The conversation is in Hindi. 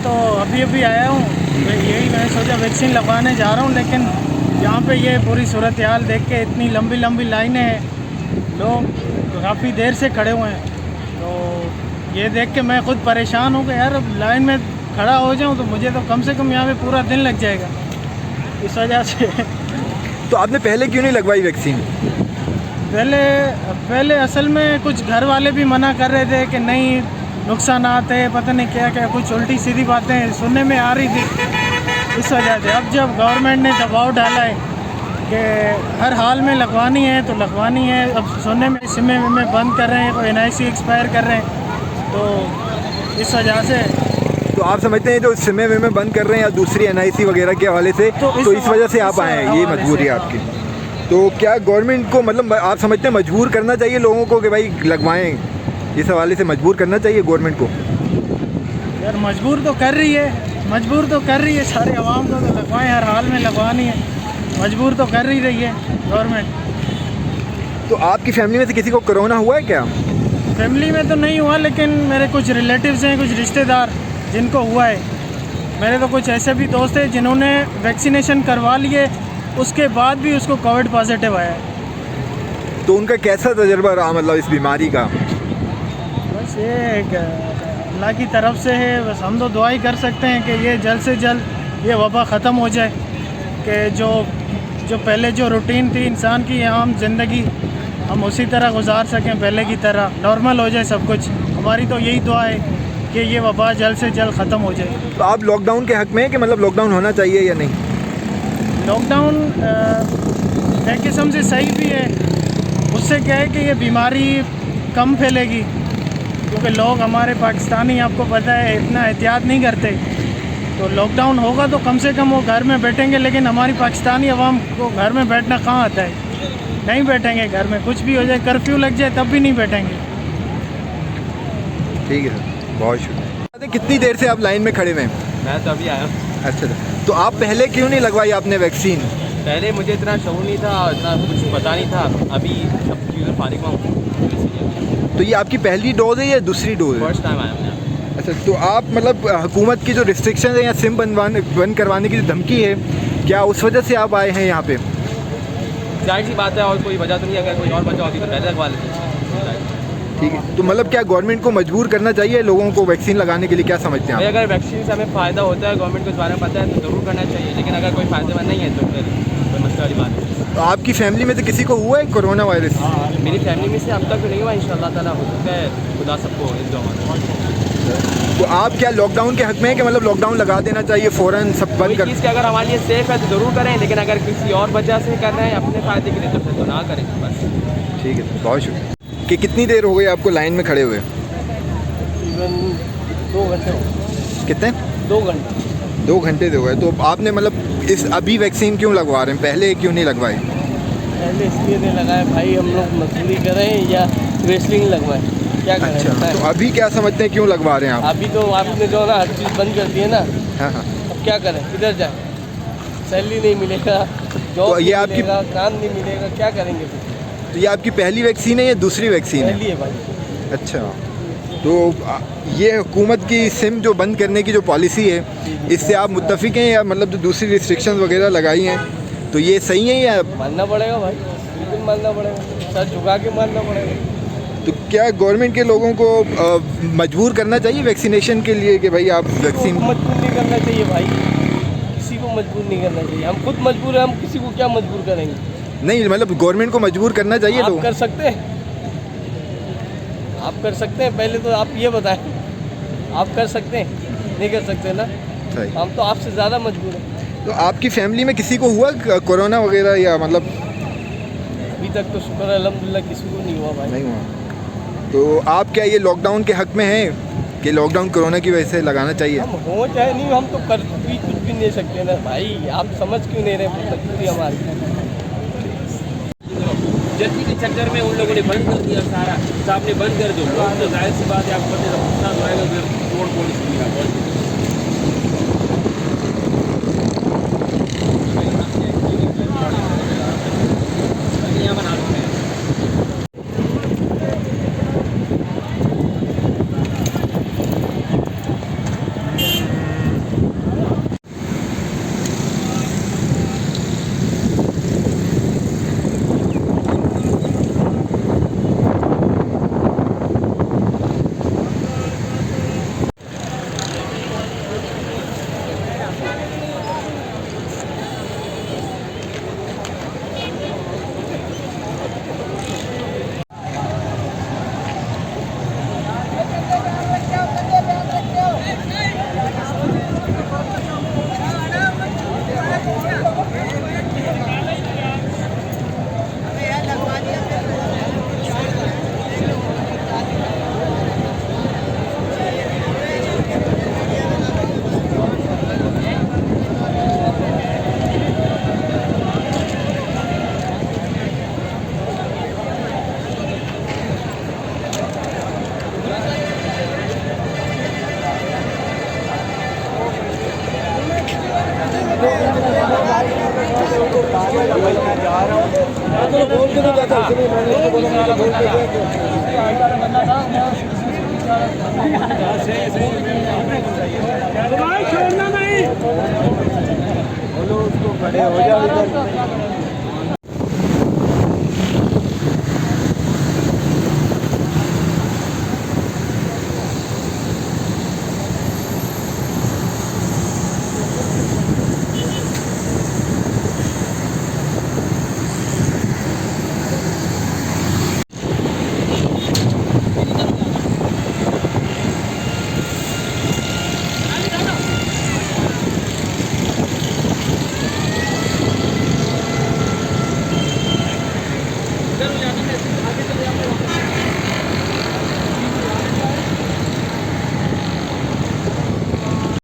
तो अभी अभी आया हूँ, यही मैं सोचा वैक्सीन लगवाने जा रहा हूँ, लेकिन यहाँ पे ये पूरी सूरत हाल देख के इतनी लंबी लंबी लाइनें हैं, लोग काफ़ी देर से खड़े हुए हैं, तो ये देख के मैं खुद परेशान हूँ कि यार अब लाइन में खड़ा हो जाऊँ तो मुझे तो कम से कम यहाँ पे पूरा दिन लग जाएगा, इस वजह से। तो आपने पहले क्यों नहीं लगवाई वैक्सीन? पहले असल में कुछ घर वाले भी मना कर रहे थे कि नहीं नुकसानात है, पता नहीं क्या क्या, कुछ उल्टी सीधी बातें सुनने में आ रही थी, इस वजह से। अब जब गवर्नमेंट ने दबाव डाला है कि हर हाल में लगवानी है तो लगवानी है, अब सुनने में सिमें में बंद कर रहे हैं, कोई NIC एक्सपायर कर रहे हैं, तो इस वजह से। तो आप समझते हैं जो सिमें में बंद कर रहे हैं या दूसरी NIC वगैरह के हवाले से, तो इस वजह से आप आए हैं, ये मजबूरी है आपकी? तो क्या गवर्नमेंट को मतलब आप समझते हैं मजबूर करना चाहिए लोगों को कि भाई लगवाएं, इस हवाले से मजबूर करना चाहिए गवर्नमेंट को? यार मजबूर तो कर रही है सारे आवाम को, तो लगवाएं, हर हाल में लगवानी है, मजबूर तो कर ही रही है गवर्नमेंट। तो आपकी फैमिली में से किसी को कोरोना हुआ है क्या? फैमिली में तो नहीं हुआ, लेकिन मेरे कुछ रिलेटिव्स हैं, कुछ रिश्तेदार जिनको हुआ है। मेरे तो कुछ ऐसे भी दोस्त हैं जिन्होंने वैक्सीनेशन करवा लिए, उसके बाद भी उसको कोविड पॉजिटिव आया है। तो उनका कैसा तजुर्बा रहा मतलब इस बीमारी का? बस ये अल्लाह की तरफ से है, बस हम तो दुआ ही कर सकते हैं कि ये जल्द से जल्द ये वबा ख़त्म हो जाए, कि जो पहले जो रूटीन थी इंसान की आम ज़िंदगी, हम उसी तरह गुजार सकें, पहले की तरह नॉर्मल हो जाए सब कुछ। हमारी तो यही दुआ है कि ये वबा जल्द से जल्द ख़त्म हो जाए। तो आप लॉकडाउन के हक़ में हैं कि मतलब लॉकडाउन होना चाहिए या नहीं? लॉकडाउन एक किस्म से सही भी है, उससे क्या है कि ये बीमारी कम फैलेगी, क्योंकि लोग हमारे पाकिस्तानी आपको पता है इतना एहतियात नहीं करते। तो लॉकडाउन होगा तो कम से कम वो घर में बैठेंगे, लेकिन हमारी पाकिस्तानी अवाम को घर में बैठना कहाँ आता है, नहीं बैठेंगे घर में, कुछ भी हो जाए, कर्फ्यू लग जाए तब भी नहीं बैठेंगे। ठीक है सर, बहुत शुक्रिया। कितनी देर से आप लाइन में खड़े हुए हैं? मैं तो अभी आया हूँ। अच्छा, तो आप पहले क्यों नहीं लगवाई आपने वैक्सीन? पहले मुझे इतना शऊर नहीं था, इतना कुछ पता नहीं था, अभी सब चीज़ें फारिग हूँ। तो ये आपकी पहली डोज है या दूसरी डोज है? फर्स्ट टाइम आया मैं। अच्छा, तो आप मतलब हुकूमत की जो रिस्ट्रिक्शन है या सिम बंद करवाने की जो धमकी है, क्या उस वजह से आप आए हैं यहाँ पे? जाहिर सी बात है, और कोई वजह तो नहीं, अगर कोई और वजह होती तो पहले लगवा लेते। ठीक है, तो मतलब क्या गवर्नमेंट को मजबूर करना चाहिए लोगों को वैक्सीन लगाने के लिए, क्या समझते हैं आप? अगर वैक्सीन से हमें फ़ायदा होता है, गवर्नमेंट को इस बारे में पता है, तो ज़रूर करना चाहिए, लेकिन अगर कोई फ़ायदेमंद नहीं है तो फिर कोई मसले वाली बात है। तो आपकी फैमिली में से किसी को हुआ है कोरोना वायरस? मेरी फैमिली में से अब तक तो नहीं हुआ, इंशाल्लाह ताला हो सकता है, खुदा सबको इस दुआ। तो आप क्या लॉकडाउन के हक़ में है कि मतलब लॉकडाउन लगा देना चाहिए फ़ौरन, सब बंद कर? चीज़ कि अगर हमारे लिए सेफ़ है तो ज़रूर करें, लेकिन अगर किसी और वजह से कर रहे हैं अपने फ़ायदे के लिए तो फिर तो ना करें बस। ठीक है, बहुत शुक्रिया। कि कितनी देर हो गई आपको लाइन में खड़े हुए? तकरीबन 2 घंटे। कितने? 2 घंटे। 2 घंटे हो गए। तो आपने मतलब इस अभी वैक्सीन क्यों लगवा रहे हैं, पहले क्यों नहीं लगवाई? पहले इसलिए नहीं लगाए भाई, हम लोग मजदूरी करें या रेसलिंग लगवाएं, क्या करें? अच्छा, तो अभी क्या समझते हैं क्यों लगवा रहे हैं आप? अभी तो आपने जो ना हर चीज़ बंद कर दी है ना, हाँ हाँ। अब क्या करें, किधर जाए? सैलरी नहीं मिलेगा, जॉब तो ये नहीं आपकी मिलेगा, काम नहीं मिलेगा, क्या करेंगे फिर? तो ये आपकी पहली वैक्सीन है या दूसरी वैक्सीन है? पहली है भाई। अच्छा, तो ये हुकूमत की सिम जो बंद करने की जो पॉलिसी है, इससे आप मुत्तफिक हैं या मतलब जो दूसरी रिस्ट्रिक्शंस वगैरह लगाई हैं तो ये सही है या? मानना पड़ेगा भाई, बिल्कुल मानना पड़ेगा, सर झुका के मानना पड़ेगा। तो क्या गवर्नमेंट के लोगों को मजबूर करना चाहिए वैक्सीनेशन के लिए कि भाई आप वैक्सीन? मजबूर नहीं करना चाहिए भाई, किसी को मजबूर नहीं करना चाहिए, हम खुद मजबूर हैं, हम किसी को क्या मजबूर करेंगे? नहीं, मतलब गवर्नमेंट को मजबूर करना चाहिए आप लोग। कर सकते हैं, आप कर सकते हैं, पहले तो आप ये बताएं, आप कर सकते हैं? नहीं कर सकते ना, सही। हम तो आपसे ज़्यादा मजबूर हैं। तो आपकी फैमिली में किसी को हुआ कोरोना वगैरह या मतलब? अभी तक तो शुक्र है अल्हम्दुलिल्लाह किसी को नहीं हुआ भाई। नहीं हुआ। तो आप क्या ये लॉकडाउन के हक़ में हैं कि लॉकडाउन कोरोना की वजह से लगाना चाहिए? हम हो चाहे नहीं, हम तो कर भी कुछ भी नहीं सकते ना भाई, आप समझ क्यों नहीं रहे मजबूरी हमारी? जल्दी के चक्कर में उन लोगों ने बंद कर दिया सारा, साहब ने बंद कर दो, तो जाहिर सी बात है आपको पता है नुकसान होएगा, फिर तोड़ फोड़ इसकी छोड़ना नहीं, बोलो उसको खड़े हो जाओ इधर।